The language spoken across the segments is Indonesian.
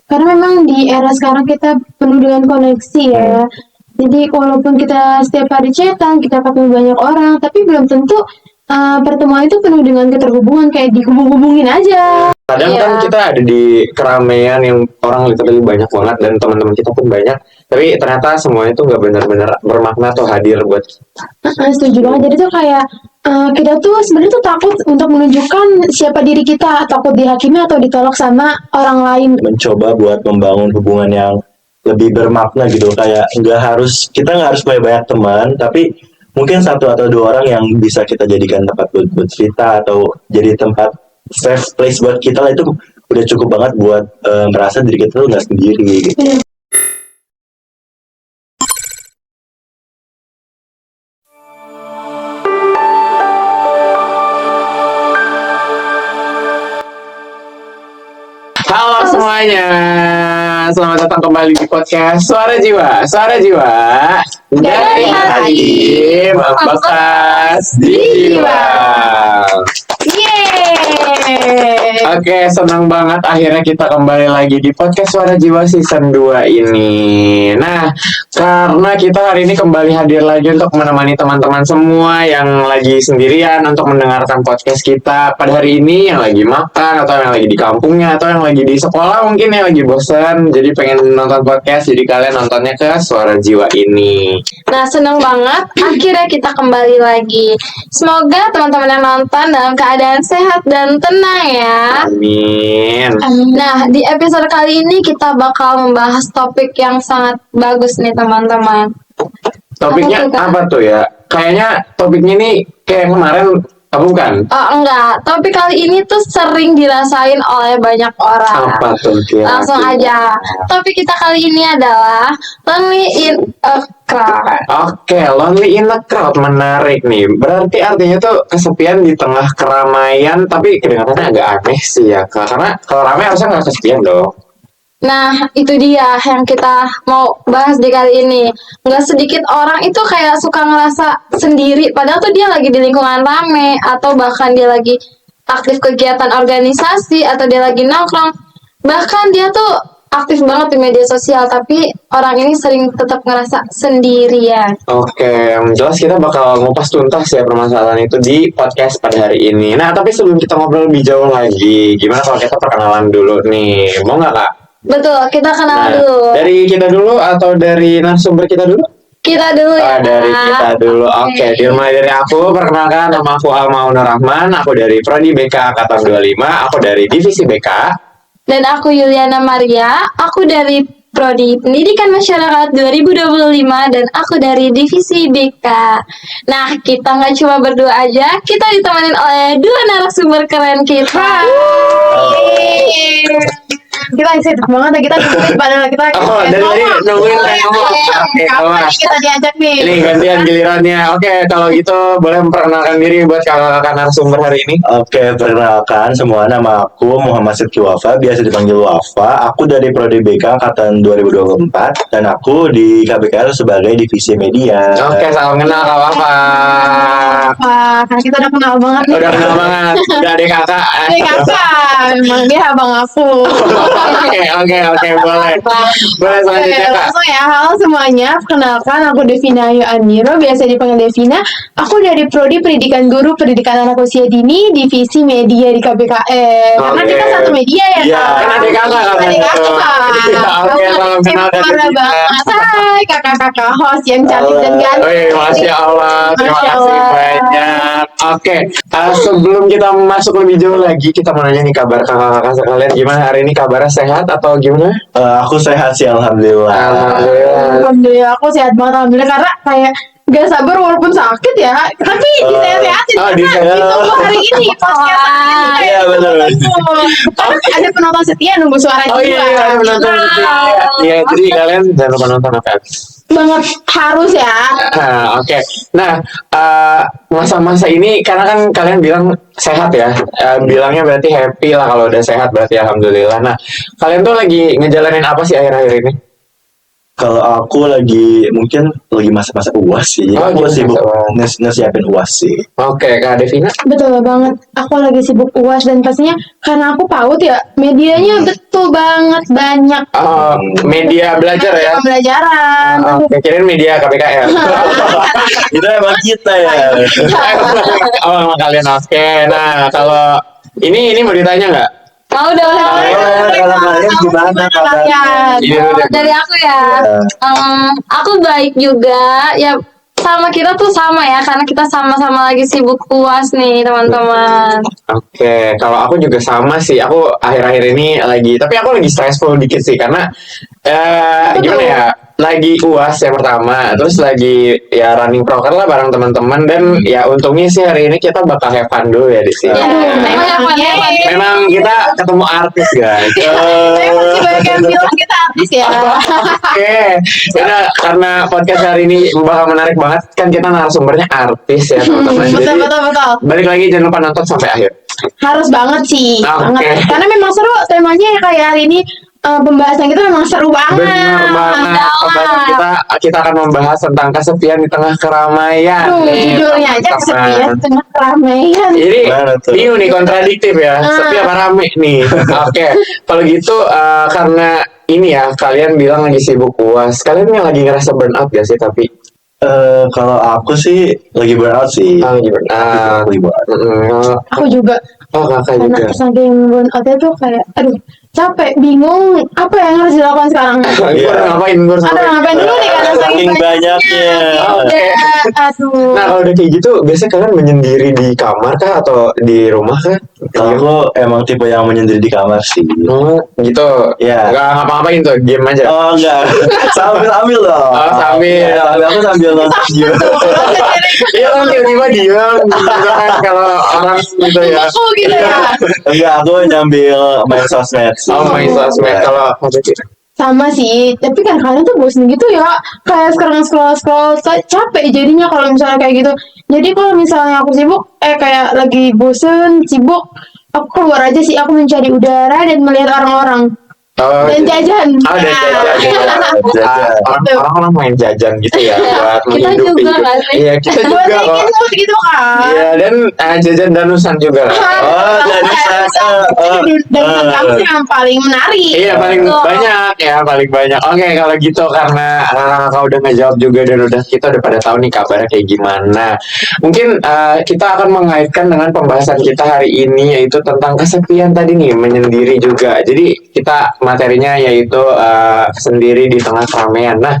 Karena memang di era sekarang kita penuh dengan koneksi ya. Jadi walaupun kita setiap hari chatan, kita ketemu banyak orang, tapi belum tentu pertemuan itu penuh dengan keterhubungan, kayak dihubung-hubungin aja. Kadang kan kita ada di keramaian yang orang literally banyak banget dan teman-teman kita pun banyak, tapi ternyata semuanya tuh nggak benar-benar bermakna tuh hadir buat Setuju banget. Jadi tuh kayak kita tuh sebenarnya tuh takut untuk menunjukkan siapa diri kita, takut dihakimi atau ditolak sama orang lain. Mencoba buat membangun hubungan yang lebih bermakna gitu, kayak kita nggak harus punya banyak teman, tapi mungkin satu atau dua orang yang bisa kita jadikan tempat buat cerita atau jadi tempat safe place buat kita lah, itu udah cukup banget buat merasa diri kita tuh nggak sendiri gitu. Halo semuanya, selamat datang kembali di podcast Suara Jiwa. Suara Jiwa dari hati membekas di jiwa. Oke, senang banget akhirnya kita kembali lagi di podcast Suara Jiwa season 2 ini. Nah, karena kita hari ini kembali hadir lagi untuk menemani teman-teman semua yang lagi sendirian untuk mendengarkan podcast kita pada hari ini, yang lagi makan atau yang lagi di kampungnya atau yang lagi di sekolah mungkin yang lagi bosan jadi pengen nonton podcast, jadi kalian nontonnya ke Suara Jiwa ini. Nah, seneng banget akhirnya kita kembali lagi. Semoga teman-teman yang nonton dalam keadaan sehat dan tenang ya. Amin. Nah, di episode kali ini kita bakal membahas topik yang sangat bagus nih teman-teman. Topiknya apa tuh ya? Kayaknya topiknya ini kayak kemarin, apa bukan? Oh enggak, topik kali ini tuh sering dirasain oleh banyak orang. Apa tuh? Langsung aja. Topik kita kali ini adalah lonely in a crowd. Oke, lonely in a crowd, menarik nih. Berarti artinya tuh kesepian di tengah keramaian, tapi kedengarannya agak aneh sih ya, Kak. Karena kalau ramai harusnya nggak kesepian dong. Nah, itu dia yang kita mau bahas di kali ini. Nggak sedikit orang itu kayak suka ngerasa sendiri, padahal tuh dia lagi di lingkungan rame, atau bahkan dia lagi aktif kegiatan organisasi, atau dia lagi nongkrong. Bahkan dia tuh aktif banget di media sosial, tapi orang ini sering tetap ngerasa sendirian. Oke, yang jelas kita bakal ngupas tuntas ya permasalahan itu di podcast pada hari ini. Nah, tapi sebelum kita ngobrol lebih jauh lagi, gimana kalau kita perkenalan dulu nih? Mau nggak, Kak? Betul, kita kenal Nah, dulu. dari kita dulu atau dari narasumber kita dulu? Kita dulu ya. Dari kita dulu. Oke, dimulai dari aku. Perkenalkan, nama aku Almaunur Rahman. Aku dari Prodi BK Angkatan 25. Aku dari Divisi BK. Dan aku Yuliana Maria. Aku dari Prodi Pendidikan Masyarakat 2025 dan aku dari Divisi BK. Nah, kita nggak cuma berdua aja, kita ditemenin oleh dua narasumber keren kita. Kita excited banget, kita nungguin padahal kita Dari tadi nungguin kayak ngomong. Oke, kapan kita diajak nih. Ini gantian gilirannya. Oke, kalau gitu boleh memperkenalkan diri buat kakak-kakak narasumber hari ini. Oke, perkenalkan semua, nama aku Muhammad Sidki Wafa, biasa dipanggil Wafa. Aku dari Prodi BK Angkatan 2024 dan aku di KBKL sebagai Divisi Media. Oke, salam kenal Kak Wafa. Wah, karena kita udah kenal banget nih. Udah kenal banget. Udah adik kakak. Nih kakak, memang dia abang aku. Oke, boleh. Boleh selanjutnya Kak. Langsung ya, halo semuanya. Perkenalkan, aku Devina Ayu Aniro, biasa dipanggil Devina. Aku dari Prodi Pendidikan Guru Pendidikan Anak Usia Dini, Divisi Media di KBKL. Karena kita satu media ya, Iya, Kak. kan adik kakak kan. Adik kakak. Oke, salam kenal dari Parah Devina. banget. Hai, kakak-kakak host yang cantik dan ganteng. Wih, Masya Allah, terima Masya kasih Allah. banyak. Oke, sebelum kita masuk lebih jauh lagi, kita mau nanya nih kabar kakak-kakak sekalian. Gimana hari ini, kabarnya sehat atau gimana? Aku sehat sih, alhamdulillah. Alhamdulillah, aku sehat banget. Alhamdulillah, karena kayak gak sabar walaupun sakit ya, tapi disehat-sehatin karena ditunggu hari ini podcast hari ini. Iya, benar. Karena ada penonton setia nunggu suara Oh iya, ada penonton setia. Iya, jadi kalian jangan lupa nonton apa? banget, harus ya. Nah, oke. Nah, masa-masa ini karena kan kalian bilang sehat ya, bilangnya berarti happy lah kalau udah sehat berarti alhamdulillah. Nah, kalian tuh lagi ngejalanin apa sih akhir-akhir ini? Kalau aku mungkin lagi masa-masa UAS sih. Oh, Aku lagi sibuk masa-masa. nyiapin UAS sih. Oke, Kak Devina. Betul banget. Aku lagi sibuk UAS dan pastinya karena aku PAUD ya, medianya betul banget banyak. Media belajar ya. Pembelajaran. Oke, kirain media KPKL. Itu emang kita ya. Oh, emang kalian oke. Nah, kalau ini mau ditanya nggak? Mau dong. Kalau kalian gimana kabarnya? Ini dulu deh. Dari aku ya, aku baik juga. Ya sama kita tuh sama ya, karena kita sama-sama lagi sibuk UAS nih teman-teman. Oke, kalau aku juga sama sih. Aku akhir-akhir ini tapi aku lagi stressful dikit sih karena gimana ya? Lagi UAS yang pertama, terus lagi ya running proker lah bareng teman-teman dan ya untungnya sih hari ini kita bakal have fun dulu ya di sini. Memang kita ketemu artis guys. Saya masih banyak yang bilang kita artis ya. Oke, beda karena podcast hari ini bakal menarik banget kan kita narasumbernya artis ya teman-teman. Jadi Betul. balik lagi jangan lupa nonton sampai akhir. Harus banget sih, Oke. banget. Karena memang seru temanya kayak hari ini. Pembahasan kita memang seru banget. Benar banget. Pembahasan kita akan membahas tentang kesepian di tengah keramaian. Judulnya aja teman-teman. kesepian tengah keramaian. Jadi Mana tuh? bingung nih kontradiktif ya. Sepi apa rame nih? Oke. Kalau gitu karena ini ya kalian bilang lagi sibuk UAS. Kalian yang lagi ngerasa burnout gak sih tapi? Kalau aku sih lagi burnout sih. Lagi burnout. Lagi burnout. Aku juga. Oh kakak Karena juga. saking burnoutnya tuh kayak, aduh capek, bingung, apa yang harus dilakukan sekarang? Gue ngapain? Gue Ada ngapain dulu nih karena Saking banyaknya. Oke. Aduh. Nah kalau udah kayak gitu, biasanya kalian menyendiri di kamar kah atau di rumah kah? Kalau aku emang tipe yang menyendiri di kamar sih. Oh, gitu. Iya. Nggak ngapa-ngapain tuh, game aja. Oh enggak, sambil dong. Oh, sambil. Ya, aku sambil nonton video. Iya kan tiba-tiba diam gitu kan kalau orang gitu ya. Aku gitu ya. Enggak, aku nyambil main sosmed sih. Oh main sosmed Ya. kalau Sama sih, tapi kan kalian tuh bosen gitu ya. Kayak sekarang scroll capek jadinya kalau misalnya kayak gitu. Jadi kalau misalnya aku sibuk, kayak lagi bosen, sibuk, aku keluar aja sih. Aku mencari udara dan melihat orang-orang. Dan jajan. Oh, dan jajan. Orang-orang main jajan gitu ya buat Kita menghidupi juga hidup. nggak sih? Iya kita Buat juga kok. bikin mood gitu kan. Iya dan jajan danusan juga. Oh, jadi Dan kamu yang paling menarik. Iya paling banyak ya paling banyak. Oke kalau gitu karena kau udah ngejawab juga dan kita udah pada tahu nih kabarnya kayak gimana. Mungkin kita akan mengaitkan dengan pembahasan kita hari ini yaitu tentang kesepian tadi nih menyendiri juga. Jadi kita materinya yaitu sendiri di tengah keramaian. Nah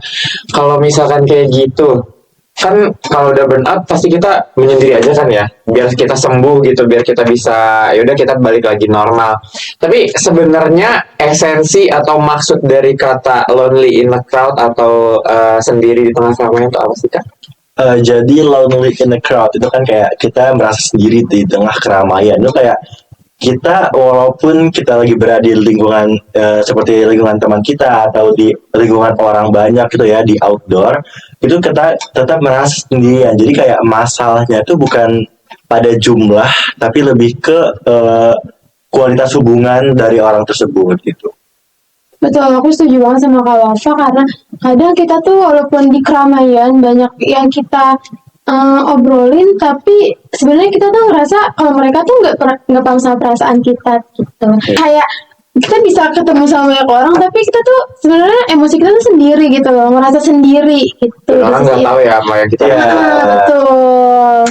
kalau misalkan kayak gitu kan kalau udah burnout pasti kita menyendiri aja kan ya biar kita sembuh gitu biar kita bisa yaudah kita balik lagi normal tapi sebenarnya esensi atau maksud dari kata lonely in a crowd atau sendiri di tengah keramaian itu apa sih kak? Jadi lonely in a crowd itu kan kayak kita merasa sendiri di tengah keramaian. Itu kayak kita walaupun kita lagi berada di lingkungan seperti lingkungan teman kita atau di lingkungan orang banyak gitu ya di outdoor itu kita tetap merasa sendirian. Jadi kayak masalahnya itu bukan pada jumlah tapi lebih ke kualitas hubungan dari orang tersebut gitu. Betul, aku setuju banget sama Kak Wafa karena kadang kita tuh walaupun di keramaian banyak yang kita obrolin, tapi sebenarnya kita tuh ngerasa kalau mereka tuh nggak paham sama perasaan kita gitu. Kayak kita bisa ketemu sama banyak orang, tapi kita tuh sebenarnya emosi kita tuh sendiri gitu loh, ngerasa sendiri gitu. Orang nggak tahu ya apa yang kita Betul.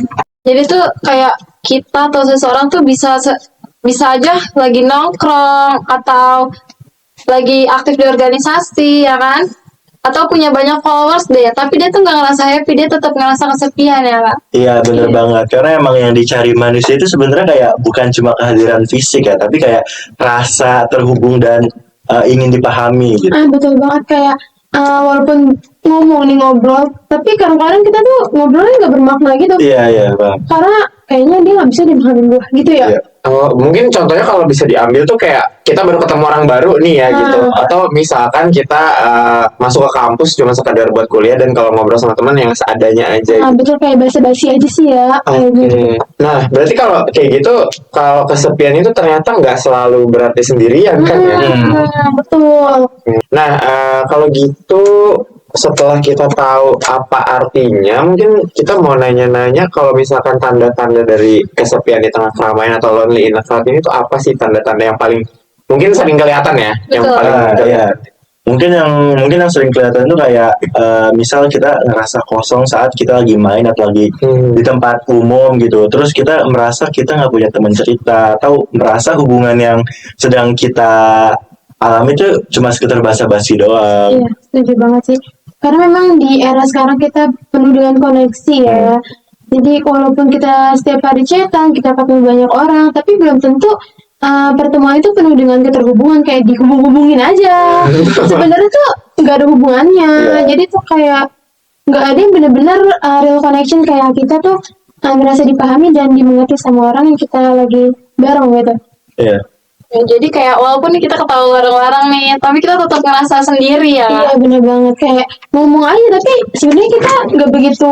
Jadi tuh kayak kita atau seseorang tuh bisa aja lagi nongkrong atau lagi aktif di organisasi ya kan, atau punya banyak followers deh, tapi dia tuh nggak ngerasa happy, dia tetap ngerasa kesepian ya kak. Iya bener banget, karena emang yang dicari manusia itu sebenarnya kayak bukan cuma kehadiran fisik ya, tapi kayak rasa terhubung dan ingin dipahami gitu. Betul banget kayak walaupun ngobrol, tapi kadang-kadang kita tuh ngobrolnya nggak bermakna gitu. Iya bang. Karena kayaknya dia nggak bisa dimahamin gue gitu ya. Iya. Mungkin contohnya kalau bisa diambil tuh kayak kita baru ketemu orang baru nih ya gitu atau misalkan kita masuk ke kampus cuma sekadar buat kuliah dan kalau ngobrol sama teman yang seadanya aja gitu. Betul kayak basa-basi aja sih ya. Kayak gitu. Nah berarti kalau kayak gitu kalau kesepian itu ternyata nggak selalu berarti sendirian kan ya. Betul. Nah kalau gitu setelah kita tahu apa artinya, mungkin kita mau nanya-nanya kalau misalkan tanda-tanda dari kesepian di tengah keramaian atau lonely in a crowd ini tuh apa sih tanda-tanda yang paling mungkin sering kelihatan ya, yang Betul. paling Iya. kelihatan. Mungkin yang sering kelihatan tuh kayak misal kita ngerasa kosong saat kita lagi main atau lagi di tempat umum gitu. Terus kita merasa kita nggak punya teman cerita atau merasa hubungan yang sedang kita alami itu cuma sekedar basa-basi doang. Iya, setuju banget sih. Karena memang di era sekarang kita penuh dengan koneksi ya. Jadi walaupun kita setiap hari chatan, kita ketemu banyak orang, tapi belum tentu pertemuan itu penuh dengan keterhubungan, kayak dihubung-hubungin aja. Sebenarnya tuh nggak ada hubungannya. Iya. Jadi tuh kayak nggak ada yang benar-benar real connection, kayak kita tuh merasa dipahami dan dimengerti sama orang yang kita lagi bareng gitu. Iya. Ya, jadi kayak walaupun kita ketawa bareng-bareng nih, tapi kita tetap ngerasa sendiri ya. Iya bener banget, kayak ngomong aja tapi sebenarnya kita nggak begitu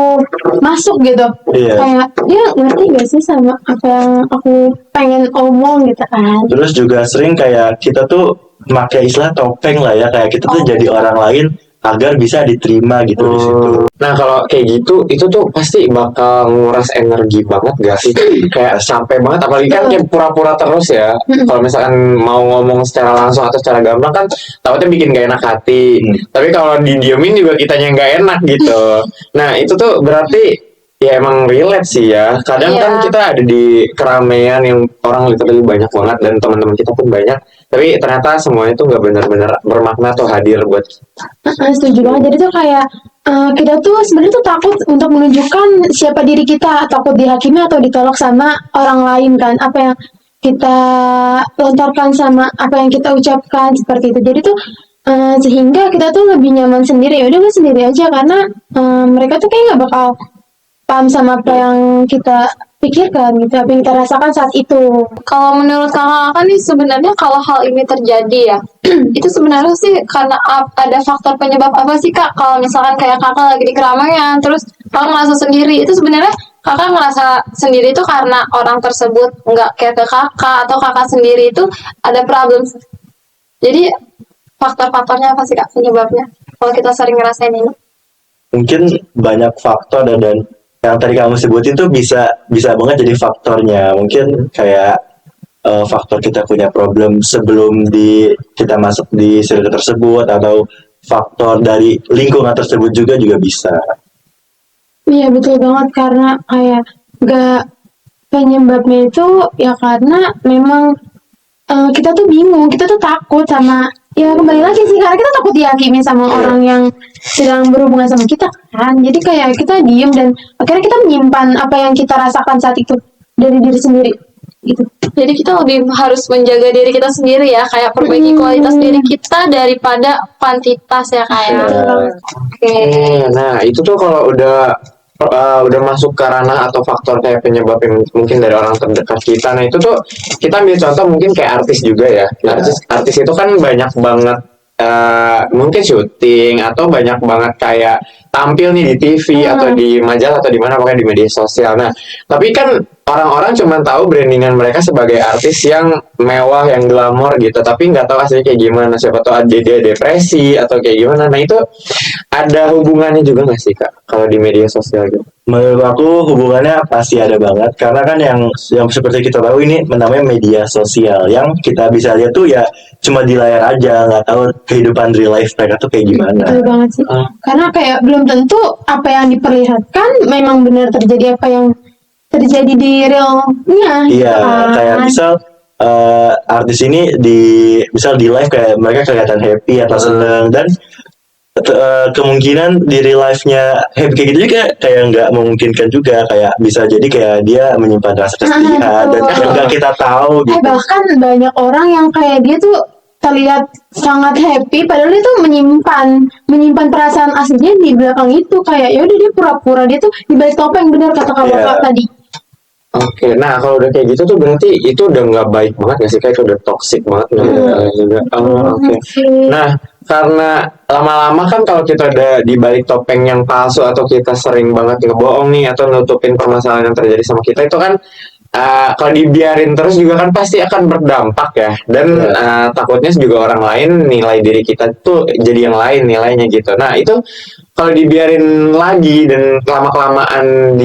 masuk gitu. Iya. Kayak dia ngerti gak sih sama apa yang aku pengen omong gitu kan. Terus juga sering kayak kita tuh pakai istilah topeng lah ya, kayak kita tuh jadi orang lain agar bisa diterima gitu di situ. Nah kalau kayak gitu, itu tuh pasti bakal nguras energi banget gak sih? Kayak capek banget, apalagi kan kayak pura-pura terus ya. Kalau misalkan mau ngomong secara langsung atau secara gamblang kan takutnya bikin gak enak hati. Tapi kalau didiemin juga kitanya gak enak gitu. Nah itu tuh berarti ya emang relate sih ya. Kadang Iya. kan kita ada di keramaian yang orang literally banyak banget dan teman-teman kita pun banyak. Tapi ternyata semuanya tuh gak benar-benar bermakna atau hadir buat Setuju banget. Jadi tuh kayak kita tuh sebenarnya tuh takut untuk menunjukkan siapa diri kita, takut dihakimi atau ditolak sama orang lain kan. Apa yang kita lontarkan sama apa yang kita ucapkan seperti itu. Jadi tuh sehingga kita tuh lebih nyaman sendiri. Ya udah gue sendiri aja karena mereka tuh kayak nggak bakal paham sama apa yang kita pikirkan gitu, apa yang kita rasakan saat itu. Kalau menurut kakak nih sebenarnya kalau hal ini terjadi ya, itu sebenarnya sih karena ada faktor penyebab apa sih kak? Kalau misalkan kayak kakak lagi di keramaian, terus kakak ngerasa sendiri, itu sebenarnya kakak ngerasa sendiri itu karena orang tersebut nggak kayak ke kakak atau kakak sendiri itu ada problem. Jadi faktor-faktornya apa sih kak penyebabnya? Kalau kita sering ngerasain ini? Mungkin banyak faktor dan yang tadi kamu sebutin tuh bisa banget jadi faktornya. Mungkin kayak faktor kita punya problem sebelum kita masuk di circle tersebut, atau faktor dari lingkungan tersebut juga bisa. Iya betul banget, karena kayak gak penyebabnya itu ya karena memang kita tuh bingung, kita tuh takut sama, ya kembali lagi sih karena kita takut dihakimi sama orang yang sedang berhubungan sama kita kan. Jadi kayak kita diem dan akhirnya kita menyimpan apa yang kita rasakan saat itu dari diri sendiri gitu. Jadi kita lebih harus menjaga diri kita sendiri ya, kayak perbaiki kualitas diri kita daripada kuantitas ya kayak. Oke. Nah itu tuh kalau udah masuk ke ranah atau faktor kayak penyebab yang mungkin dari orang terdekat kita. Nah itu tuh kita ambil contoh mungkin kayak artis juga ya. Artis itu kan banyak banget mungkin syuting atau banyak banget kayak tampil nih di TV atau di majalah atau di mana, pokoknya di media sosial. Nah tapi kan orang-orang cuma tahu brandingan mereka sebagai artis yang mewah, yang glamor gitu, tapi nggak tahu aslinya kayak gimana. Siapa tahu ada dia depresi atau kayak gimana. Nah itu ada hubungannya juga nggak sih kak kalau di media sosial gitu? Menurut aku hubungannya pasti ada banget, karena kan yang seperti kita tahu ini namanya media sosial, yang kita bisa lihat tuh ya cuma di layar aja, nggak tahu kehidupan real life mereka tuh kayak gimana. Betul banget sih. Karena kayak belum tentu apa yang diperlihatkan memang benar terjadi apa yang terjadi di realnya. Iya, kan. kayak misal artis ini misal di live kayak mereka kelihatan happy atau seneng, dan kemungkinan di real life-nya happy kayak gitu juga kayak nggak memungkinkan juga, kayak bisa jadi kayak dia menyimpan rasa kesedihan dan yang nggak kita tahu gitu. Bahkan banyak orang yang kayak dia tuh terlihat sangat happy padahal dia tuh menyimpan perasaan aslinya di belakang itu. Kayak ya udah dia pura-pura, dia tuh di balik topeng, benar kata kakak tadi. Oke, nah kalau udah kayak gitu tuh berarti itu udah nggak baik banget nggak sih, kayak itu udah toxic banget juga. Oke. Nah karena lama-lama kan kalau kita ada di balik topeng yang palsu atau kita sering banget ngebohong nih atau nutupin permasalahan yang terjadi sama kita, itu kan kalau dibiarin terus juga kan pasti akan berdampak ya. Dan takutnya juga orang lain nilai diri kita tuh jadi yang lain nilainya gitu. Nah itu kalau dibiarin lagi dan lama-kelamaan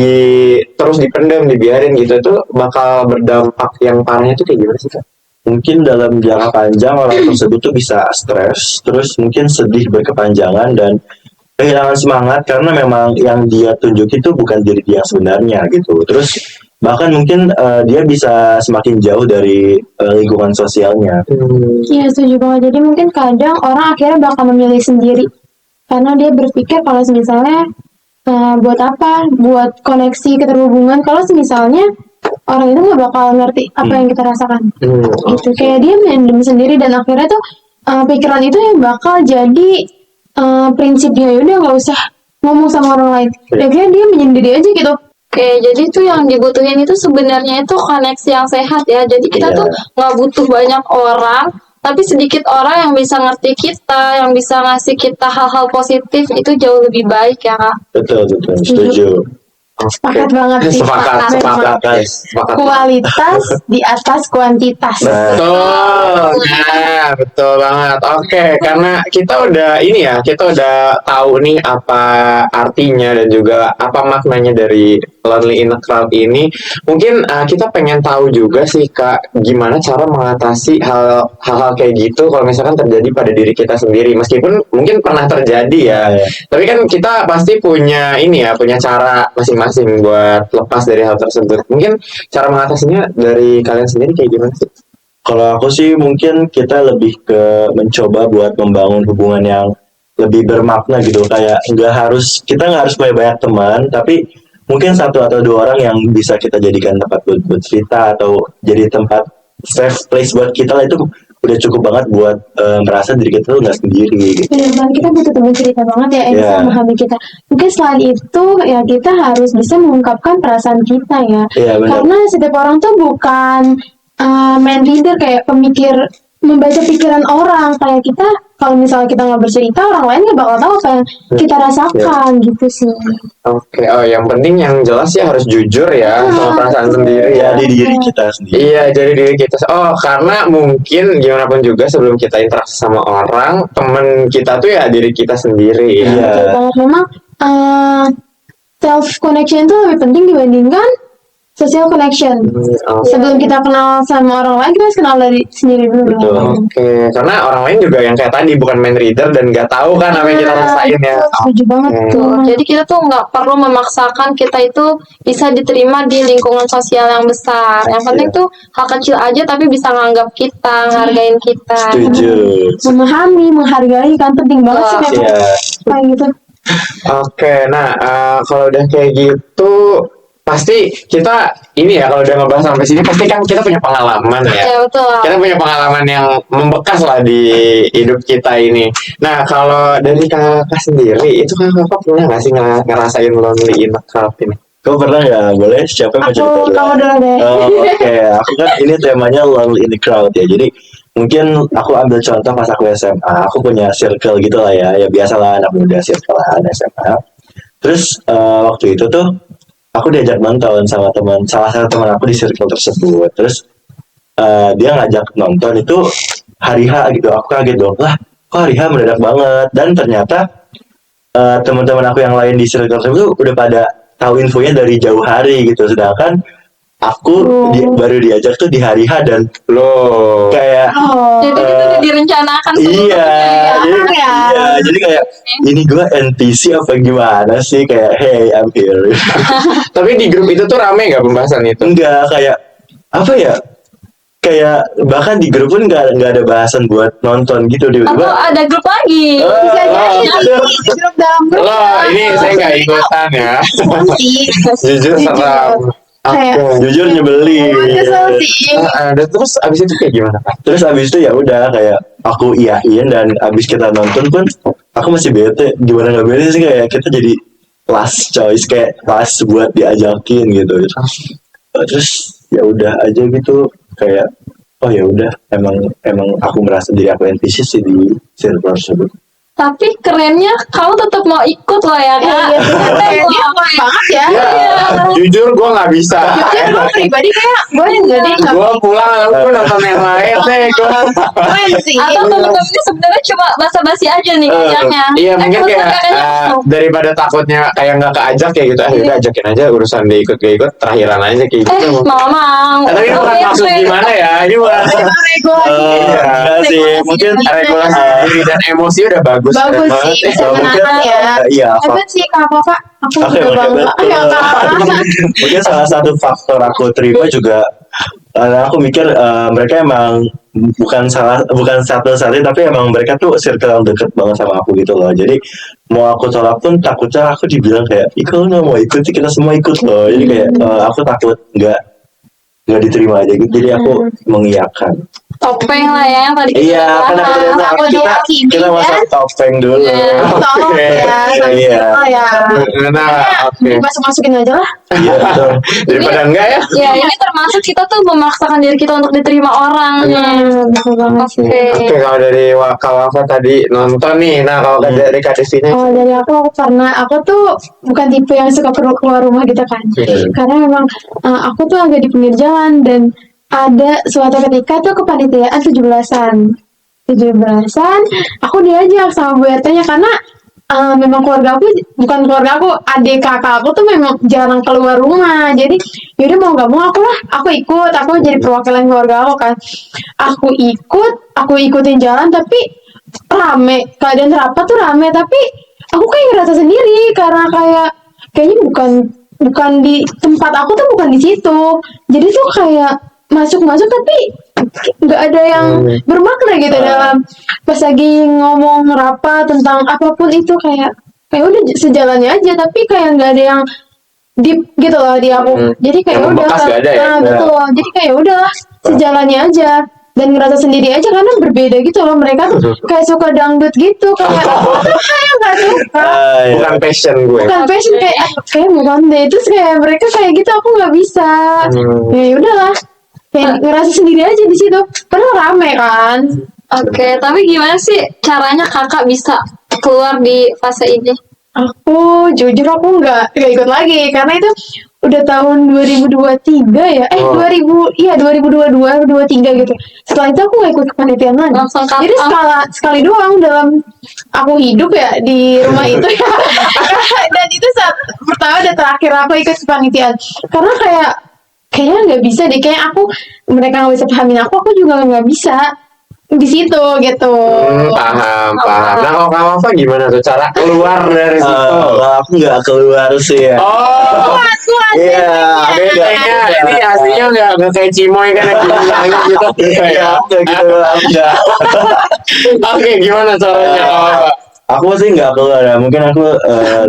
terus dipendam, dibiarin gitu tuh bakal berdampak yang parahnya tuh kayak gimana sih Kak? Mungkin dalam jangka panjang orang tersebut tuh bisa stres, terus mungkin sedih berkepanjangan dan kehilangan semangat karena memang yang dia tunjuk itu bukan diri dia yang sebenarnya gitu. Terus bahkan mungkin dia bisa semakin jauh dari lingkungan sosialnya. Iya, setuju banget. Jadi mungkin kadang orang akhirnya bakal memilih sendiri karena dia berpikir kalau misalnya buat apa, buat koneksi keterhubungan kalau misalnya orang itu nggak bakal ngerti apa yang kita rasakan. Itu kayak dia mendem sendiri dan akhirnya tuh pikiran itu yang bakal jadi prinsip dia, yaudah nggak usah ngomong sama orang lain. Akhirnya dia menyendiri aja gitu. Oke, jadi tuh yang dibutuhin itu sebenarnya itu koneksi yang sehat ya. Jadi kita tuh nggak butuh banyak orang, tapi sedikit orang yang bisa ngerti kita, yang bisa ngasih kita hal-hal positif itu jauh lebih baik ya Kak. Betul, setuju. Sepakat banget sih. Sepakat. Kualitas di atas kuantitas. Betul banget. Oke, karena kita udah kita udah tahu nih apa artinya dan juga apa maknanya dari Lonely in a Crowd ini. Mungkin kita pengen tahu juga sih Kak, gimana cara mengatasi hal-hal kayak gitu kalau misalkan terjadi pada diri kita sendiri. Meskipun mungkin pernah terjadi ya. Tapi kan kita pasti punya punya cara masing-masing buat lepas dari hal tersebut. Mungkin cara mengatasinya dari kalian sendiri kayak gimana sih? Kalau aku sih mungkin kita lebih ke mencoba buat membangun hubungan yang lebih bermakna gitu. Kayak kita nggak harus punya banyak teman, tapi mungkin 1 atau 2 orang yang bisa kita jadikan tempat buat cerita atau jadi tempat safe place buat kita lah, itu udah cukup banget buat merasa diri kita tuh nggak sendiri gitu. Benar banget, kita butuh teman cerita banget ya yang bisa memahami kita. Mungkin selain itu ya kita harus bisa mengungkapkan perasaan kita ya. Karena setiap orang tuh bukan mind reader, kayak membaca pikiran orang. Kayak kita kalau misalnya kita nggak bercerita, orang lain nggak bakal tahu apa yang kita rasakan gitu sih. Oke, yang penting yang jelas ya harus jujur ya sama perasaan sendiri ya. Jadi diri kita sendiri. Iya, jadi diri kita. Karena mungkin gimana pun juga sebelum kita interaksi sama orang, temen kita tuh ya diri kita sendiri. Betul banget. Memang self connection itu lebih penting dibandingkan social connection. Sebelum kita kenal sama orang lain, kita harus kenal dari sendiri dulu. Oke, karena orang lain juga yang kayak tadi bukan mind reader dan nggak tahu kan apa yang kita rasain ya. Setuju banget tuh. Jadi kita tuh nggak perlu memaksakan kita itu bisa diterima di lingkungan sosial yang besar. Yang penting tuh hal kecil aja tapi bisa nganggap kita, ngehargain kita. Setuju. Memahami, menghargai kan penting banget sih memang. Kayak gitu. Oke, nah kalau udah kayak gitu pasti kita kalau udah ngebahas sampai sini pasti kan kita punya pengalaman ya. Ya betul. Kita punya pengalaman yang membekas lah di hidup kita ini. Nah kalau dari kakak sendiri itu kakak pernah nggak sih ngerasain lonely in a crowd ini? Kau pernah nggak? Boleh? Siapa yang mau cerita? Kamu dulu deh. Oke, aku kan ini temanya lonely in the crowd ya. Jadi mungkin aku ambil contoh pas aku SMA. Aku punya circle gitu lah ya. Ya biasalah anak muda circlean SMA. Terus waktu itu tuh aku diajak nonton sama salah satu teman aku di circle tersebut. Terus dia ngajak nonton itu hari H gitu. Aku kaget dong, lah kok hari H mendadak banget. Dan ternyata teman-teman aku yang lain di circle tersebut udah pada tahu infonya dari jauh hari gitu. Sedangkan aku baru diajak tuh di hari H dan kayak jadi itu udah direncanakan jadi kayak ini gue NPC apa gimana sih, kayak hey I'm here. Tapi di grup itu tuh rame nggak pembahasan itu? Enggak, kayak apa ya, kayak bahkan di grup pun nggak ada bahasan buat nonton gitu atau ada grup lagi. Grup dalam grup. Ini saya nggak ikutan ya. Jujur seram. Jujur nyebelin. Terus abis itu kayak gimana? Terus abis itu ya udah kayak aku iyain, dan abis kita nonton pun aku masih bete. Gimana nggak bete sih, kayak kita jadi last choice, kayak last buat diajakin gitu. Terus ya udah aja gitu, kayak oh ya udah emang aku merasa diri aku NPC sih di circle tersebut. Tapi kerennya kamu tetap mau ikut loh ya kak. Iya, dia kuat banget ya. Jujur gue nggak bisa. Jujur gue pribadi kayak gue enggak deh, nggak Gue pulang gue nonton yang lain deh gue. keren sih. Atau temen-temennya sebenarnya cuma basa-basi aja nih ngajaknya. Iya mungkin kebetulan kayak kakaknya masuk. daripada takutnya kayak nggak keajak kayak gitu, akhirnya ajakin aja urusan dia ikut gak ikut terakhiran aja kayak gitu. Mau. Tapi ini bukan maksud gimana ya, ini bukan Enggak sih, mungkin regulasi diri dan emosi udah bagus. Bagus keren sih, banget. bisa Mungkin menahan ya. iya, Hebat sih kak Papa. Aku Oke, juga bangga. betul. Ya kak. Mungkin salah satu faktor aku terima juga karena aku mikir mereka emang bukan satu-satu tapi emang mereka tuh circle yang deket banget sama aku gitu loh. Jadi mau aku tolak pun takutnya aku dibilang kayak Iko nggak mau ikut sih, kita semua ikut loh. Jadi kayak aku takut nggak diterima aja gitu. Jadi aku mengiyakan. Topeng lah ya yang tadi Iya, karena Aku kita masuk topeng dulu. Tolong ya. Iya. Ya. Nah, oke. Masuk-masukin aja lah. Iya, betul. Daripada enggak ya. Ya ini termasuk kita tuh memaksakan diri kita untuk diterima orang. Betul banget sih. Oke, kalau dari Wakawafa tadi nonton nih, nah kalau dari Kak Destina, Oh, dari aku karena aku tuh bukan tipe yang suka perlu keluar rumah gitu kan. Karena memang aku tuh agak di pinggir jalan dan ada suatu ketika tuh kepanitiaan 17-an, aku diajak sama Bu RT-nya karena memang keluarga aku, bukan keluarga aku, adik kakak aku tuh memang jarang keluar rumah. Jadi yaudah mau gak mau aku ikut, aku jadi perwakilan keluarga aku kan. Aku ikutin jalan tapi rame, keadaan rapat tuh rame, tapi aku kayak ngerasa sendiri karena kayaknya bukan di tempat aku tuh, bukan di situ. Jadi tuh kayak masuk tapi nggak ada yang bermakna gitu dalam pas lagi ngomong rapat tentang apapun itu, kayak udah sejalannya aja tapi kayak nggak ada yang deep gitu loh di aku. Jadi kayak Yang udah membekas nggak ada ya? betul, jadi kayak udahlah sejalannya aja dan ngerasa sendiri aja karena berbeda gitu loh. Mereka tuh kayak suka dangdut gitu, kayak aku tuh kayak nggak suka, bukan passion gue. bukan passion, kayak bukan deh. Terus kayak mereka kayak gitu aku nggak bisa. Ya udahlah, kayak ngerasa sendiri aja di situ. Padahal rame kan. Oke, tapi gimana sih caranya kakak bisa keluar di fase ini? Aku jujur aku nggak ikut lagi karena itu udah tahun 2023 ya. 2022 23 gitu. Setelah itu aku nggak ikut kepanitiaan lagi. Langsung cut Jadi off. sekali doang dalam aku hidup ya di rumah itu ya. Dan itu saat pertama dan terakhir aku ikut kepanitiaan. Karena kayaknya nggak bisa deh, kayak mereka nggak bisa pahamin aku juga nggak bisa di situ gitu. Paham. Nah kalau Kak Wafa gimana tuh cara keluar dari situ? Kalau aku nggak keluar sih ya. Oh, Kuat Iya, bedanya ini aslinya nggak kayak Cimoy kan yang bilangnya gitu. Iya, gitu enggak. Oke, gimana caranya Kak Wafa? Aku sih nggak keluar ya. Mungkin aku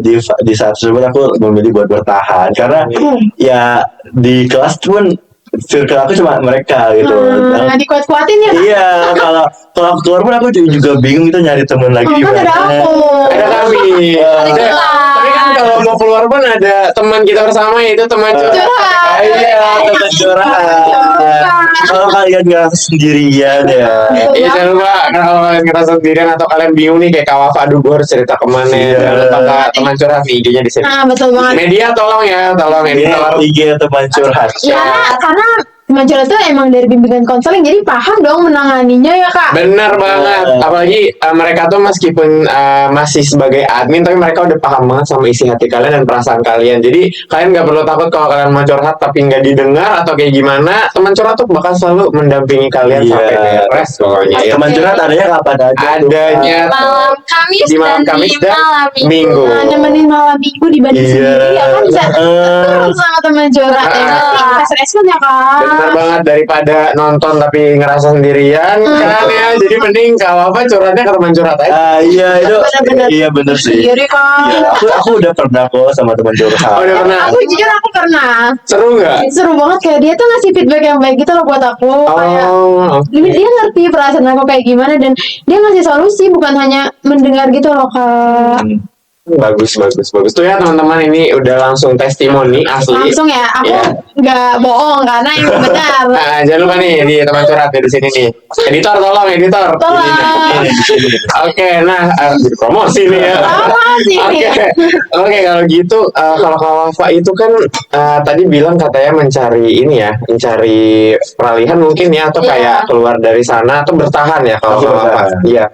di saat tersebut aku memilih buat bertahan karena ya di kelas pun circle aku cuma mereka gitu. Nggak dikuat-kuatin ya. Iya, kalau aku keluar pun aku juga bingung itu nyari temen lagi di Kan ada mana. aku. Ada kami. Tapi kan kalau mau keluar pun ada teman kita bersama, yaitu teman curhat. Iya, teman curhat. Kalau kalian nggak sendirian ya. Iya, jangan lupa kalau kalian ngerasa sendirian atau kalian bingung nih kayak Kak Wafa, aduh gue harus cerita kemana ya. Jangan lupa Kak, teman curhat nih, IG-nya di sini. Betul banget. Media tolong editor. IG teman curhat. Karena teman curhat itu emang dari bimbingan konseling, jadi paham dong menanganinya ya kak. Bener banget. Apalagi mereka tuh meskipun masih sebagai admin, tapi mereka udah paham banget sama isi hati kalian dan perasaan kalian. Jadi kalian nggak perlu takut kalau kalian mau curhat tapi nggak didengar atau kayak gimana. Teman curhat tuh bakal selalu mendampingi kalian sampai beres pokoknya. Ya. Teman curhat adanya kapan aja. Adanya Malam Kamis di malam dan Kamis di dan malam Minggu. Nemenin malam minggu dibanding sendiri ya kan, bisa terus sama teman curhat ya. Kasih respon ya kak. Bener banget, daripada nonton tapi ngerasa sendirian kan ya. Jadi mending kalau apa curhatnya ke teman curhat aja. Iya itu. Bener-bener. Iya bener sih. Sendiri kak. Iya, aku udah pernah kok sama teman curhat. Oh, udah pernah. Aku jujur aku pernah. Seru nggak? Seru banget, kayak dia tuh ngasih feedback yang baik gitu loh buat aku. Kayak Oh, dia ngerti perasaan aku kayak gimana dan dia ngasih solusi, bukan hanya mendengar gitu loh kak. Bagus. Tuh ya teman-teman, ini udah langsung testimoni asli. Langsung ya, aku Iya. nggak bohong karena ini benar. Nah, jangan lupa nih di teman curhat nih di sini nih. Editor tolong editor. Tolong. Ini. Oke, nah promosi nih ya. Promosi nih. Oke, kalau gitu kalau Wafa itu kan tadi bilang katanya mencari peralihan mungkin ya, atau kayak keluar dari sana atau bertahan ya kalau Atau Wafa. bertahan. Iya.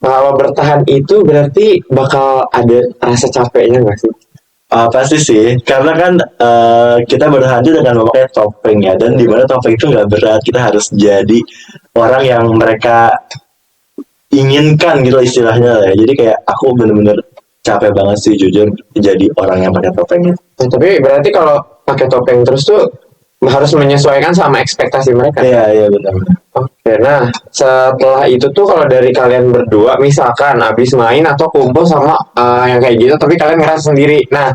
Kalau bertahan itu berarti bakal ada rasa capeknya nggak sih? Pasti sih, karena kan kita berhadir dengan memakai topeng ya, dan di mana topeng itu nggak berat, kita harus jadi orang yang mereka inginkan gitu istilahnya ya. Jadi kayak aku bener-bener capek banget sih jujur jadi orang yang pakai topeng itu. Tapi berarti kalau pakai topeng terus tuh harus menyesuaikan sama ekspektasi mereka. Iya benar. Oke, nah setelah itu tuh kalau dari kalian berdua misalkan abis main atau kumpul sama yang kayak gitu, tapi kalian ngerasa sendiri. Nah,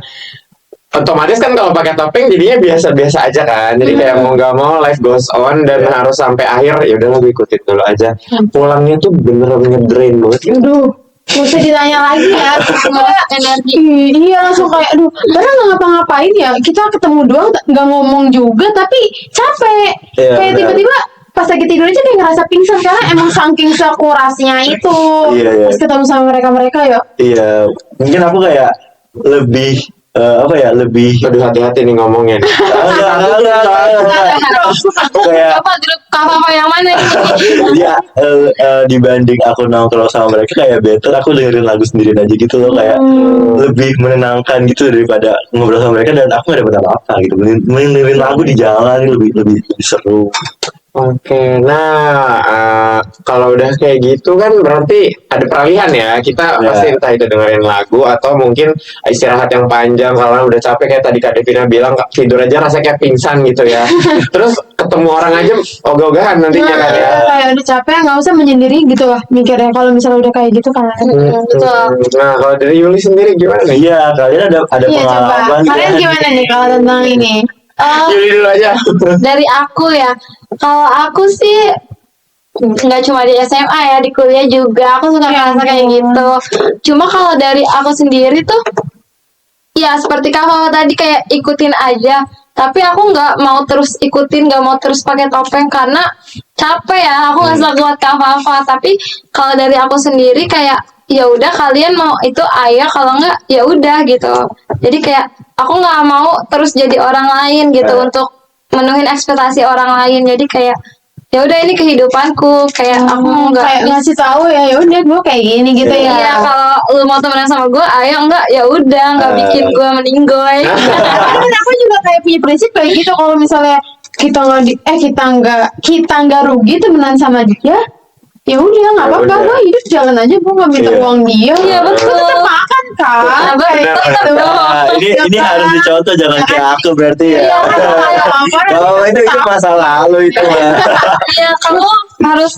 otomatis kan kalau pakai topeng jadinya biasa-biasa aja kan. Jadi kayak mau nggak mau life goes on dan harus sampai akhir. Ya udah gue ikutin dulu aja. Pulangnya tuh bener-bener drain banget. Aduh, nggak usah ditanya lagi ya. Kayak energi. Iya, langsung kayak aduh, padahal nggak ngapa-ngapain ya. Kita ketemu doang, nggak ngomong juga, tapi capek. Iya, Kayak benar. tiba-tiba pas lagi tidur aja kayak ngerasa pingsan karena emang saking sekurasnya itu. Iya. Terus ketemu sama mereka ya. Iya, mungkin aku kayak lebih lebih Aduh, hati-hati nih ngomongnya. kayak Apa grup apa yang mana ini? dia dibanding aku nongkrong sama mereka kayak better aku dengerin lagu sendirian aja gitu loh, kayak lebih menenangkan gitu daripada ngobrol sama mereka, dan aku gak dapet apa-apa gitu. Dengerin lagu di jalan lebih seru. Oke, nah kalau udah kayak gitu kan berarti ada peralihan ya. Kita Ya. pasti entah itu dengerin lagu atau mungkin istirahat yang panjang karena udah capek kayak tadi Kak Devina bilang tidur aja rasanya kayak pingsan gitu ya. Terus ketemu orang aja ogah-ogahan nantinya kan ya. Kayak udah capek nggak usah menyendiri gitu lah mikirnya kalau misalnya udah kayak gitu kan. Betul. Nah, kalau dari Yuli sendiri gimana nih? Iya, kalian ada Iya coba. pengalaman Kalian kan? gimana nih kalau tentang ini? Yuli dulu aja. Dari aku ya, kalau aku sih nggak cuma di SMA ya, di kuliah juga aku suka ngerasa kayak gitu. Cuma kalau dari aku sendiri tuh ya seperti kakak tadi kayak ikutin aja, tapi aku nggak mau terus ikutin, nggak mau terus pakai topeng karena capek ya, aku nggak sekuat kak Fafa. Tapi kalau dari aku sendiri kayak ya udah kalian mau itu ayo, kalau nggak ya udah gitu. Jadi kayak aku nggak mau terus jadi orang lain gitu untuk menuhin ekspektasi orang lain. Jadi kayak ya udah ini kehidupanku, kayak aku nggak kayak ngasih tahu ya udah gue kayak gini gitu Iya, ya. kalau lu mau temenan sama gue, ayo enggak ya udah, nggak bikin gue meninggoy. Kan aku juga kayak punya prinsip kayak gitu, kalau misalnya kita nggak kita nggak rugi temenan sama dia, ya udah nggak apa-apa, udah. gue hidup jalan aja, gue nggak minta Iya. uang dia. Iya, betul. Gue tetap makan kan. Iya, betul. Kayak gitu. Nah, ini harus dicontoh, jangan kayak aku berarti ya. Kalau itu masa lalu itu mah. Iya, kamu harus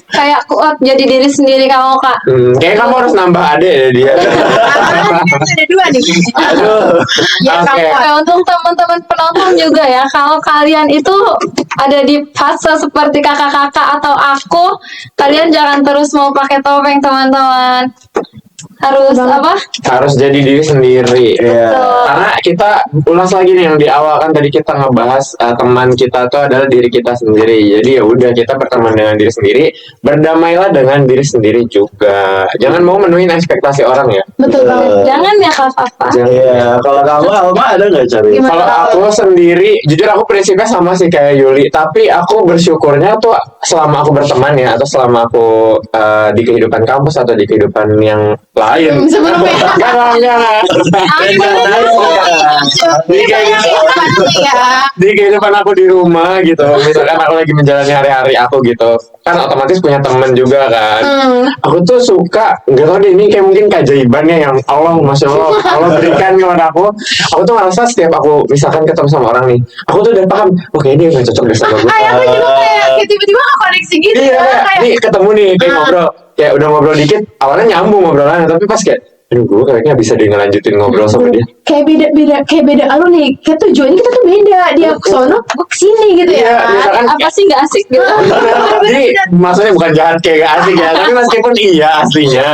kayak kuat jadi diri sendiri kamu kak. Kayaknya kamu harus nambah ade deh dia. Ada dua nih. Aduh. Ya Oke. kamu Nah, untuk teman-teman penonton juga ya, kalau kalian itu ada di fase seperti kakak-kakak atau aku, kalian jangan terus mau pakai topeng teman-teman. Harus apa? Harus jadi diri sendiri. Iya. Karena kita ulas lagi nih yang di awal kan tadi kita ngebahas teman kita tuh adalah diri kita sendiri. Jadi ya udah kita berteman dengan diri sendiri, berdamailah dengan diri sendiri juga. Jangan mau menuhin ekspektasi orang ya. betul banget. Jangan ya kak Fafa. Iya, kalau kamu Alma ada nggak cari? Gimana? Kalau aku sendiri, jujur aku prinsipnya sama sih kayak Yuli. Tapi aku bersyukurnya tuh selama aku berteman ya, atau selama aku di kehidupan kampus atau di kehidupan yang lain. Sebelumnya. Enggak. Di di kehidupan aku di rumah gitu, misalkan aku lagi menjalani hari-hari aku gitu, kan otomatis punya temen juga kan. Aku tuh suka, nggak tahu deh ini kayak mungkin keajaibannya yang Masya Allah berikan kepada aku. Aku tuh ngerasa setiap aku misalkan ketemu sama orang nih, aku tuh udah paham, oke ini nggak cocok deh sama gue. Aku juga kayak tiba-tiba nggak koneksi gitu Iya, ya. Kayak nih ketemu nih kayak ngobrol, kayak udah ngobrol dikit, awalnya nyambung ngobrolannya, tapi pas kayak aduh gue kayaknya bisa deh ngelanjutin ngobrol sama dia. Kayak beda alur nih. Kayak tujuannya kita tuh beda. Dia ke sono, gue kesini gitu ya. Iya, misalkan Apa sih nggak asik gitu? jadi maksudnya bukan jahat kayak gak asik ya, tapi meskipun iya aslinya.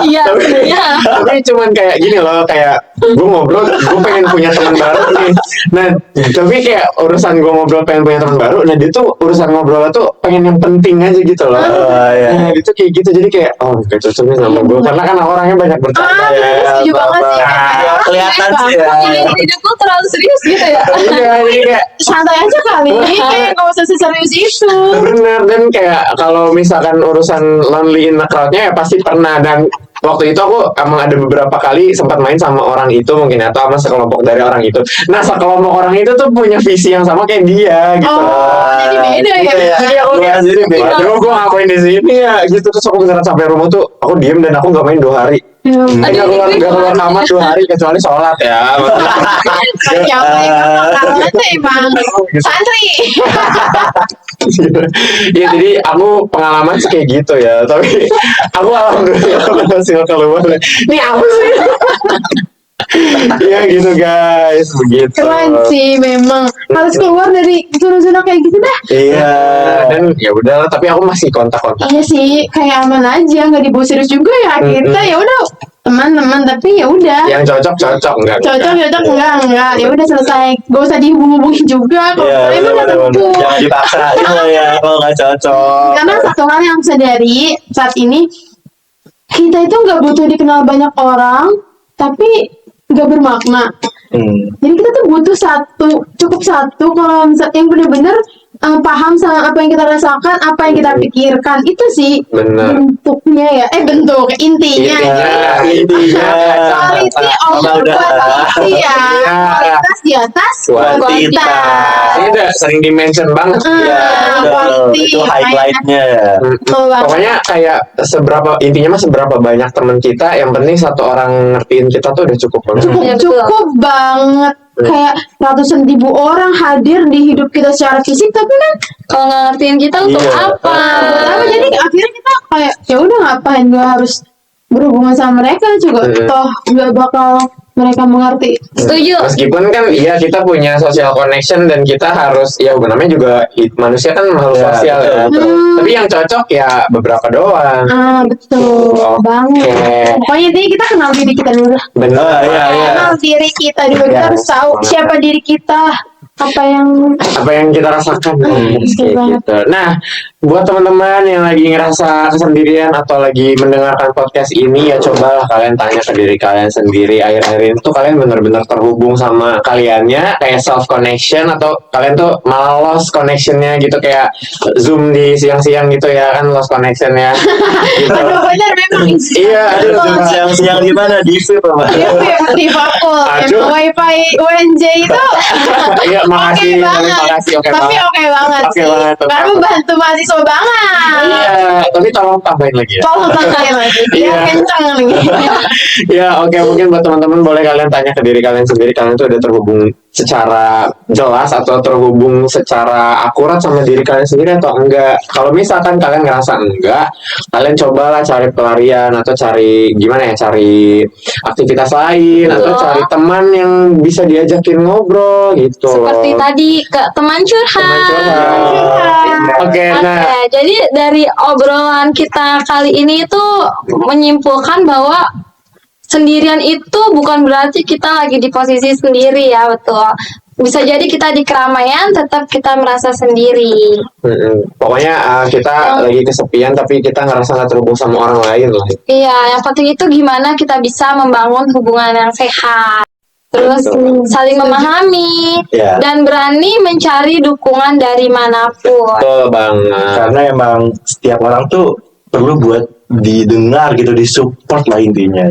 Iya, iya. Tapi cuman kayak gini loh, kayak gue ngobrol, gue pengen punya teman baru nih. Nah, tapi kayak urusan gue ngobrol pengen punya teman baru, nah dia tuh urusan ngobrolnya tuh pengen yang penting aja gitu loh. Iya. Nah, itu kayak gitu, jadi kayak gak cocok nih sama gue, karena kan orangnya banyak bercanda ya. Setuju banget sih. Nah, kelihatan sih ya. Hidup lu terlalu serius gitu ya. Iya, jadi kayak Santai aja kali. Kayak gak usah seserius itu. bener, dan kayak kalau misalkan urusan lonely in the crowd-nya ya pasti pernah. Dan waktu itu aku emang ada beberapa kali sempat main sama orang itu mungkin, atau sama sekelompok dari orang itu. Nah, sekelompok orang itu tuh punya visi yang sama kayak dia gitu. Jadi beda ya. Jadi aku kayak Jadi beda. aduh gue ngapain di sini ya gitu. Terus aku beneran sampai rumah tuh aku diem dan aku nggak main 2 hari. Nggak keluar kamar 2 hari kecuali sholat ya. Siapa yang kalau itu emang santri. Ya jadi aku pengalaman sih kayak gitu ya. Tapi aku alhamdulillah berhasil keluar. Ini apa sih? Ya gitu guys, begitu. Keren sih memang. Harus keluar dari zona-zona kayak gitu dah. Iya. Dan ya udahlah, tapi aku masih kontak-kontak. Iya sih, kayak aman aja, nggak dibawa serius juga ya kita. Ya udah teman-teman, tapi ya udah. Yang cocok enggak? Cocok enggak. Ya udah selesai. Gak usah dihubung-hubungin juga. Kalau Iya, emang nggak bener-bener. tentu. Jangan dipaksa ya kalau nggak cocok. Karena satu hal yang aku sadari saat ini, kita itu nggak butuh dikenal banyak orang, tapi nggak bermakna. Jadi kita tuh butuh cukup satu kalau misalnya yang benar-benar paham sama apa yang kita rasakan, apa yang kita pikirkan. Itu sih Benar. bentuknya ya. Intinya. Intinya. Quality over quantity ya. Iya. Kualitas di atas Kuantitas. Ini udah sering di-mention banget. Iya, betul. quality. Itu highlightnya. Betul banget. Pokoknya kayak intinya mah seberapa banyak teman kita, yang penting satu orang ngertiin kita tuh udah cukup banget. Iya, betul. Cukup banget. Kayak ratusan ribu orang hadir di hidup kita secara fisik, tapi kan Kalau nggak ngertiin kita untuk Iya. apa? buat apa? Jadi akhirnya kita kayak ya udah ngapain gue harus berhubungan sama mereka juga, toh nggak bakal mereka mengerti. Setuju. Meskipun kan iya kita punya social connection dan kita harus ya namanya juga manusia kan makhluk Ya, sosial ya. betul. Tapi yang cocok ya beberapa doang. Betul Oke. banget. Pokoknya intinya kita kenal diri kita dulu lah. Benar. Iya. Kenal diri kita dulu. Kita Ya, harus tahu siapa diri kita, apa yang Apa yang kita rasakan betul kayak banget. gitu. Nah, buat teman-teman yang lagi ngerasa kesendirian atau lagi mendengarkan podcast ini, ya cobalah kalian tanya ke diri kalian sendiri. Akhir-akhir ini tuh kalian benar-benar terhubung sama kaliannya, kayak self connection, atau kalian tuh malah lost connectionnya gitu, kayak Zoom di siang-siang gitu ya kan, lost connectionnya. Gitu. Aduh benar memang. Iya, aduh. Siang-siang di mana? Di VIP apa? Di Papua, Aduh. wifi UNJ itu Iya, makasih, makasih, oke tapi banget. oke banget Oke sih. banget, oke Karena banget. membantu mahasiswa banget. Iya, tapi tolong tambahin lagi ya. Tolong tambahin lagi. Biar Iya. kenceng nih. Ya oke, mungkin buat teman-teman boleh kalian tanya ke diri kalian sendiri, kalian tuh udah terhubung secara jelas atau terhubung secara akurat sama diri kalian sendiri atau enggak. Kalau misalkan kalian ngerasa enggak, kalian cobalah cari pelarian atau cari gimana ya, cari aktivitas lain atau Betul. cari teman yang bisa diajakin ngobrol gitu. Seperti loh. tadi ke teman curhat. Teman curhat. Oke, nah Oke, jadi dari obrolan kita kali ini tuh menyimpulkan bahwa sendirian itu bukan berarti kita lagi di posisi sendiri ya, betul. Bisa jadi kita di keramaian tetap kita merasa sendiri. pokoknya kita lagi kesepian tapi kita ngerasa nggak terhubung sama orang lain lah. Iya, yang penting itu gimana kita bisa membangun hubungan yang sehat. Terus saling memahami Iya. dan berani mencari dukungan dari manapun. Betul banget. Karena emang setiap orang tuh perlu buat didengar gitu, disupport lah intinya.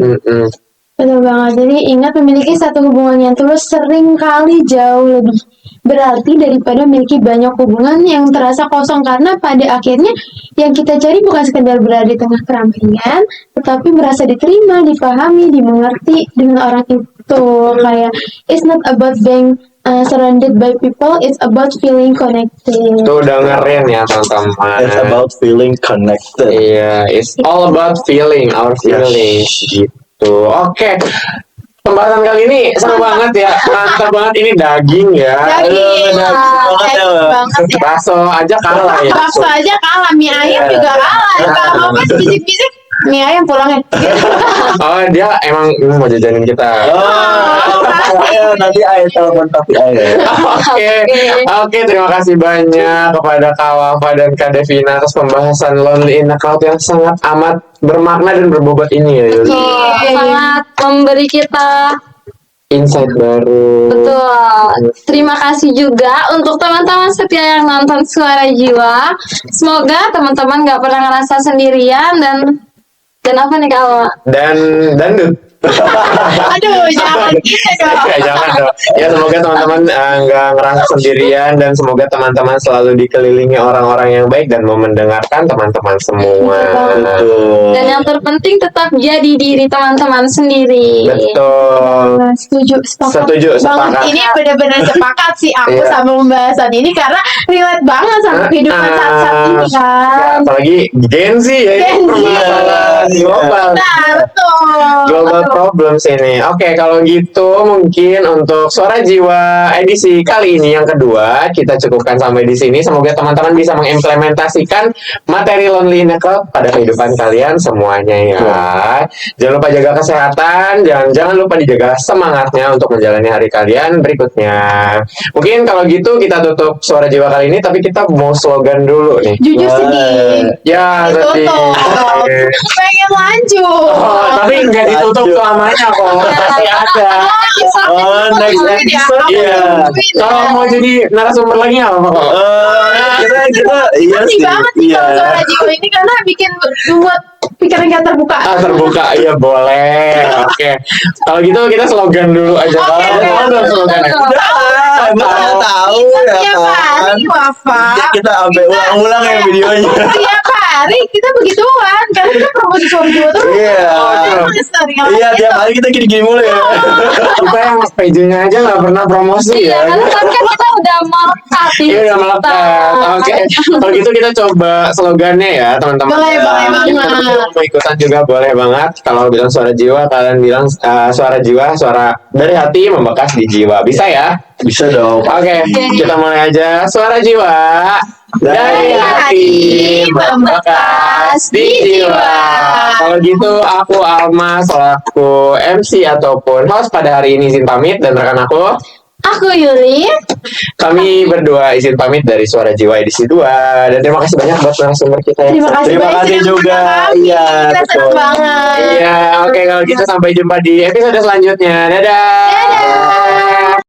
Betul banget. Jadi ingat, memiliki satu hubungan yang tulus sering kali jauh lebih berarti daripada memiliki banyak hubungan yang terasa kosong, karena pada akhirnya yang kita cari bukan sekedar berada di tengah keramaian, tetapi merasa diterima, dipahami, dimengerti dengan orang itu. Kayak it's not about being surrounded by people, it's about feeling connected. Tuh dengerin ya teman-teman. It's about feeling connected. Iya, it's all about feeling, our feelings gitu. gitu. Oke. Pembahasan kali ini seru banget ya, mantap banget ini daging ya. Daging. banget ya. Banget ya. Bakso aja kalah ya. Bakso aja kalah, mie ayam juga kalah. Kalau mau bisik-bisik, mie ayam pulangnya. Oh dia emang mau jajanin kita. Ya, nanti Ayah telepon tapi Ayah. Oke, terima kasih banyak kepada Kak Wafa dan Kak Devina atas pembahasan Lonely in a Crowd yang sangat amat bermakna dan berbobot ini ya Yuli. Sangat memberi kita Insight baru. betul. Terima kasih juga untuk teman-teman setia yang nonton Suara Jiwa. Semoga teman-teman gak pernah ngerasa sendirian dan apa nih kalau Dan dandut. Aduh, jangan gitu dong. Ya, jangan dong. Ya semoga teman-teman nggak ngerasa sendirian dan semoga teman-teman selalu dikelilingi orang-orang yang baik dan mau mendengarkan teman-teman semua. Betul. dan yang terpenting tetap jadi diri teman-teman sendiri. Betul. Nah, setuju, sepakat. Setuju, Banget. sepakat. Ini benar-benar sepakat sih aku Iya. sama pembahasan ini karena relate banget sama kehidupan saat-saat ini Ya, kan. apalagi Gen Z ya, Gen Z. permasalahan global. Nah, betul. Global problems ini. Oke, kalau gitu mungkin untuk Suara Jiwa edisi kali ini yang kedua kita cukupkan sampai di sini. Semoga teman-teman bisa mengimplementasikan materi Lonely in a Crowd pada kehidupan kalian semuanya ya. Jangan lupa jaga kesehatan, jangan lupa dijaga semangatnya untuk menjalani hari kalian berikutnya. Mungkin kalau gitu kita tutup Suara Jiwa kali ini, tapi kita mau slogan dulu nih. Jujur sedih. Ya, tadi. Ditutup. Pengen lanjut. Oh, tapi nggak ditutup selamanya kok. Masih ada. Oh, next episode ya. Kalau mau jadi narasumber lagi nggak apa-apa kok. Kita iya Asik sih. banget sih Iya. kalau Suara Jiwa ini karena bikin buat pikiran kita terbuka. Terbuka, iya boleh. Oke. Kalau gitu kita slogan dulu aja. Oke, oke. Ada slogannya. Udah tahu ya Tiap kan. hari Wafa. Ya, kita sampai ulang-ulang ya videonya. Tiap hari kita begituan karena kita promosi Suara Jiwa terus. Iya. Iya, tiap hari kita gini-gini mulu ya. Kita yang PJ-nya aja nggak pernah promosi Iya, ya. karena kan kita udah melekat di Iya udah melekat. Oke. Kalau gitu kita coba slogannya ya teman-teman. Boleh, boleh banget. Mau ikutan juga boleh banget. Kalau bilang Suara Jiwa, kalian bilang Suara Jiwa, suara dari hati membekas di jiwa. Bisa ya? Bisa dong. Oke, kita mulai aja. Suara Jiwa dari hati membekas di jiwa. Kalau gitu aku Alma selaku MC ataupun host pada hari ini izin pamit, dan rekan Aku Yuli. kami berdua izin pamit dari Suara Jiwa edisi 2. Dan terima kasih banyak buat narasumber kita ya. Terima banyak kasih sudah juga. mengundang kami. Iya, Kita senang betul. banget. Iya, oke, kalau gitu sampai jumpa di episode selanjutnya. Dadah.